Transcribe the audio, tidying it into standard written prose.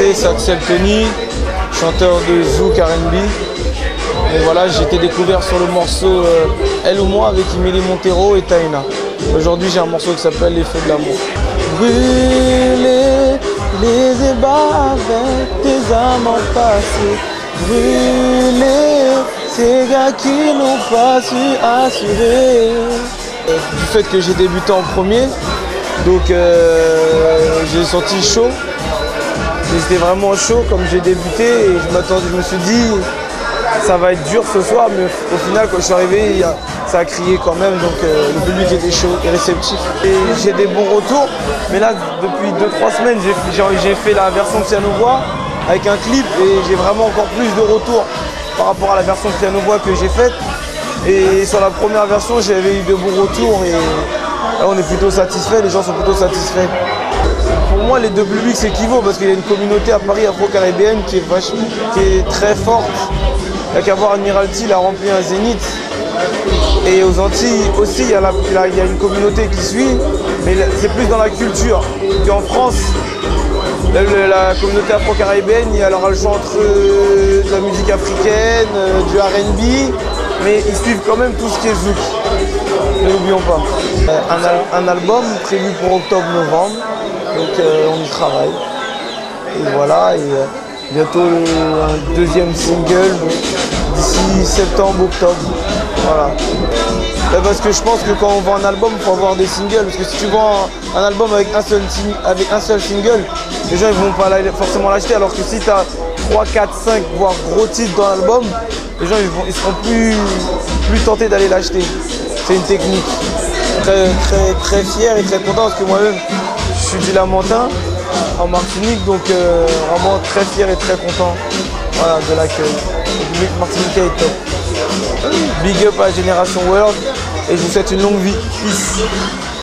présenté, c'est Axel Tony, chanteur de Zouk R&B. Et voilà, j'ai été découvert sur le morceau Elle ou Moi avec Emily Montero et Taina. Aujourd'hui, j'ai un morceau qui s'appelle Les Feux de l'amour. Brûler les ébats avec tes amants passés. Brûler ces gars qui n'ont pas su assurer. Du fait que j'ai débuté en premier, donc j'ai senti chaud. J'étais vraiment chaud comme j'ai débuté et je me suis dit ça va être dur ce soir, mais au final quand je suis arrivé, ça a crié quand même, donc le public était chaud et réceptif. Et j'ai des bons retours, mais là depuis 2-3 semaines j'ai fait la version piano-voix avec un clip et j'ai vraiment encore plus de retours par rapport à la version piano-voix que j'ai faite. Et sur la première version, j'avais eu de bons retours et là on est plutôt satisfait, les gens sont plutôt satisfaits. Pour moi, les deux publics s'équivaut parce qu'il y a une communauté à Paris afro-caribéenne qui est très forte. Il n'y a qu'à voir Admiralty, il a rempli un zénith. Et aux Antilles aussi, il y a une communauté qui suit, mais c'est plus dans la culture qu'en France. La communauté afro-caribéenne, elle aura le choix entre de la musique africaine, du R&B, mais ils suivent quand même tout ce qui est zouk. Ne l'oublions pas. Un album prévu pour octobre-novembre, donc on y travaille. Et voilà, et bientôt un deuxième single d'ici septembre-octobre. Voilà. Parce que je pense que quand on vend un album, il faut avoir des singles. Parce que si tu vends un album avec un seul single, les gens ne vont pas forcément l'acheter. Alors que si tu as 3, 4, 5, voire gros titres dans l'album, les gens ils seront plus tentés d'aller l'acheter. C'est une technique. Très fier et très content parce que moi-même, je suis du Lamentin, en Martinique, donc vraiment très fier et très content voilà, de l'accueil. Le public martiniquais est top. Big up à Génération World et je vous souhaite une longue vie. Peace.